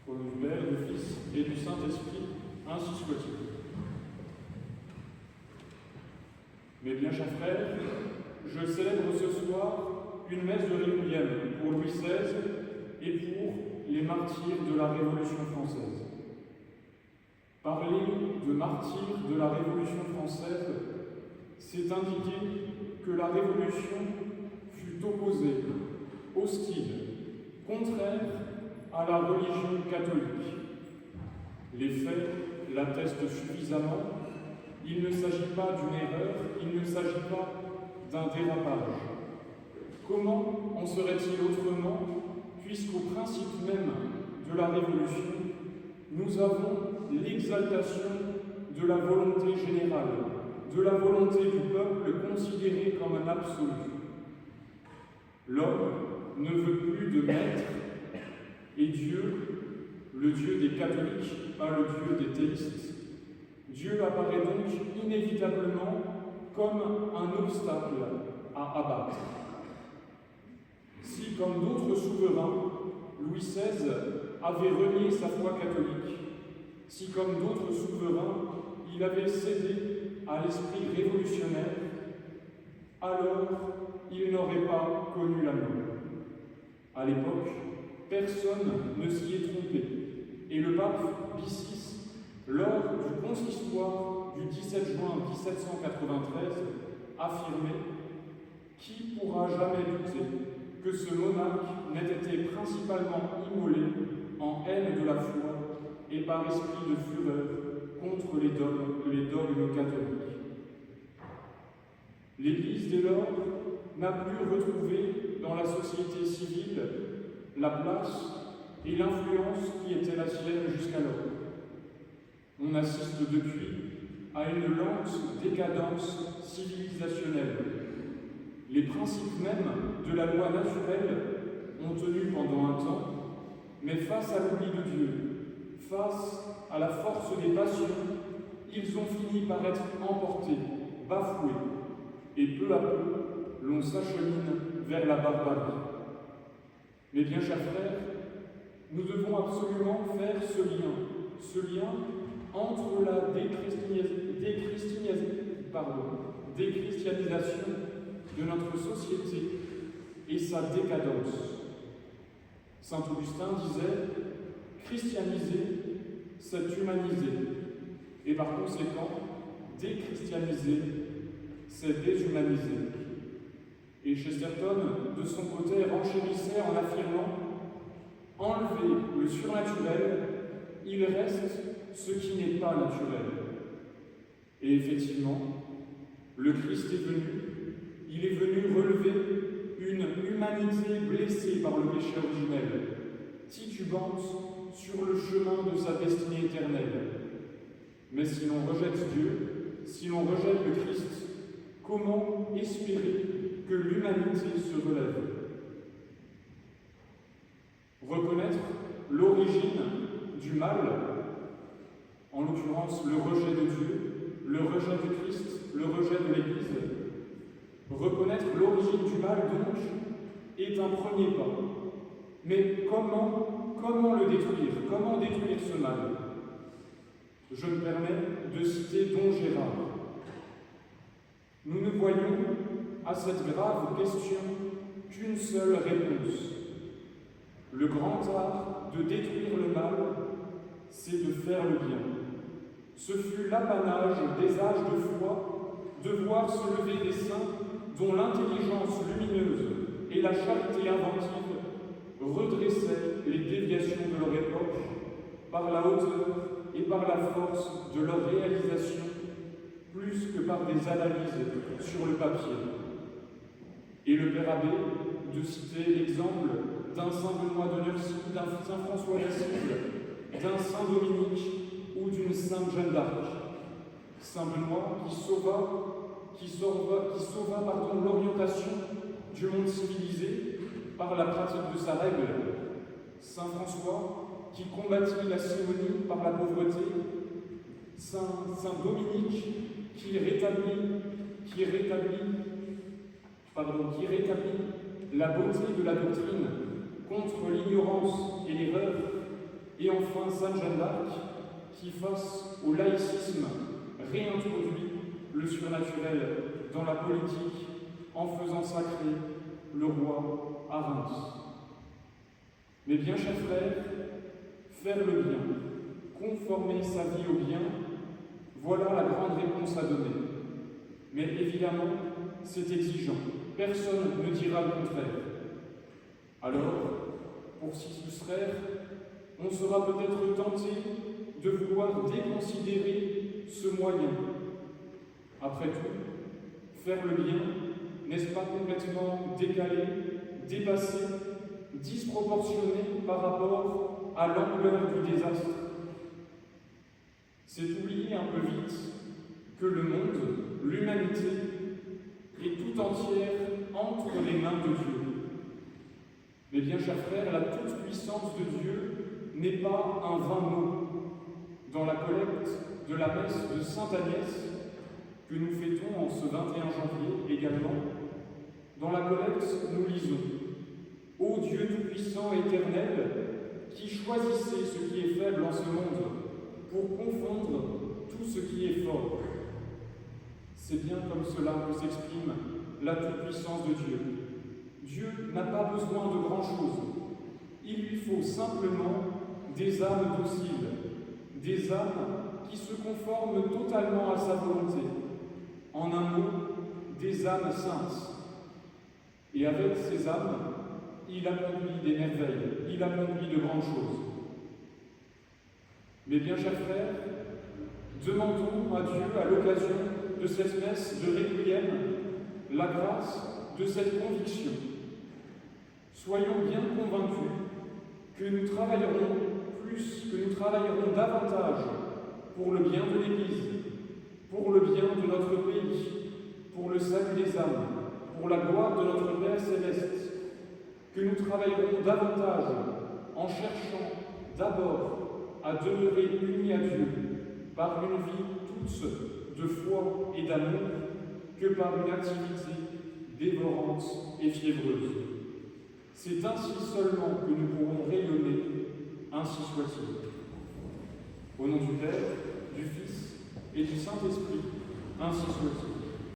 Au nom du Père, du Fils et du Saint-Esprit, ainsi soit-il. Mes bien chers frères, je célèbre ce soir une messe de Requiem pour Louis XVI et pour les martyrs de la Révolution française. Parler de martyrs de la Révolution française, c'est indiquer que la Révolution fut opposée, hostile, contraire à la religion catholique. Les faits l'attestent suffisamment. Il ne s'agit pas d'une erreur, il ne s'agit pas d'un dérapage. Comment en serait-il autrement, puisqu'au principe même de la Révolution, nous avons l'exaltation de la volonté générale, de la volonté du peuple considérée comme un absolu. L'homme ne veut plus de maître, et Dieu, le Dieu des catholiques, pas le Dieu des théistes, Dieu apparaît donc inévitablement comme un obstacle à abattre. Si, comme d'autres souverains, Louis XVI avait renié sa foi catholique, si, comme d'autres souverains, il avait cédé à l'esprit révolutionnaire, alors il n'aurait pas connu la mort. À l'époque, personne ne s'y est trompé, et le pape Pie VI, lors du consistoire du 17 juin 1793, affirmait « Qui pourra jamais douter que ce monarque n'ait été principalement immolé en haine de la foi et par esprit de fureur contre les dogmes catholiques ?» L'Église, dès lors, n'a plus retrouvé dans la société civile la place et l'influence qui étaient la sienne jusqu'alors. On assiste depuis à une lente décadence civilisationnelle. Les principes mêmes de la loi naturelle ont tenu pendant un temps, mais face à l'oubli de Dieu, face à la force des passions, ils ont fini par être emportés, bafoués, et peu à peu, l'on s'achemine vers la barbarie. Mes bien chers frères, nous devons absolument faire ce lien entre la déchristianisation de notre société et sa décadence. Saint Augustin disait « Christianiser, c'est humaniser », et par conséquent, déchristianiser, c'est déshumaniser. Et Chesterton, de son côté, renchérissait en affirmant « Enlever le surnaturel, il reste ce qui n'est pas naturel. » Et effectivement, le Christ est venu, il est venu relever une humanité blessée par le péché originel, titubante sur le chemin de sa destinée éternelle. Mais si l'on rejette Dieu, si l'on rejette le Christ, comment espérer que l'humanité se relève? Reconnaître l'origine du mal, en l'occurrence le rejet de Dieu, le rejet du Christ, le rejet de l'Église. Reconnaître l'origine du mal, donc, est un premier pas. Mais comment le détruire? Comment détruire ce mal? Je me permets de citer Don Gérard. Nous ne voyons à cette grave question qu'une seule réponse. Le grand art de détruire le mal, c'est de faire le bien. Ce fut l'apanage des âges de foi de voir se lever des saints dont l'intelligence lumineuse et la charité inventive redressaient les déviations de leur époque par la hauteur et par la force de leur réalisation, plus que par des analyses sur le papier. Et le Père Abbé de citer l'exemple d'un Saint Benoît de Nursie, d'un Saint François d'Assise, d'un Saint Dominique ou d'une Sainte Jeanne d'Arc. Saint Benoît qui sauva l'orientation du monde civilisé par la pratique de sa règle. Saint François qui combattit la simonie par la pauvreté. Saint Dominique qui rétablit la beauté de la doctrine contre l'ignorance et l'erreur. Et enfin, Sainte Jeanne d'Arc, qui, face au laïcisme, réintroduit le surnaturel dans la politique en faisant sacrer le roi à Reims. Mais bien, chers frères, faire le bien, conformer sa vie au bien, voilà la grande réponse à donner. Mais évidemment, c'est exigeant. Personne ne dira le contraire. Alors, pour s'y soustraire, on sera peut-être tenté de vouloir déconsidérer ce moyen. Après tout, faire le bien, n'est-ce pas complètement décalé, dépassé, disproportionné par rapport à l'ampleur du désastre? C'est oublier un peu vite que le monde, l'humanité, est tout entière entre les mains de Dieu. Mais bien, chers frères, la toute-puissance de Dieu n'est pas un vain mot. Dans la collecte de la messe de Sainte Agnès, que nous fêtons en ce 21 janvier également, dans la collecte, nous lisons « Ô Dieu tout-puissant et éternel, qui choisissez ce qui est faible en ce monde pour confondre tout ce qui est fort. » C'est bien comme cela que s'exprime la toute-puissance de Dieu. Dieu n'a pas besoin de grand-chose. Il lui faut simplement des âmes dociles, des âmes qui se conforment totalement à sa volonté. En un mot, des âmes saintes. Et avec ces âmes, il accomplit des merveilles, il accomplit de grandes choses. Mais bien, chers frères, demandons à Dieu, à l'occasion de cette messe de Requiem, la grâce de cette conviction. Soyons bien convaincus que nous travaillerons plus, que nous travaillerons davantage pour le bien de l'Église, pour le bien de notre pays, pour le salut des âmes, pour la gloire de notre Père céleste, que nous travaillerons davantage en cherchant d'abord à demeurer unis à Dieu par une vie toute de foi et d'amour que par une activité dévorante et fiévreuse. C'est ainsi seulement que nous pourrons rayonner, ainsi soit-il. Au nom du Père, du Fils et du Saint-Esprit, ainsi soit-il.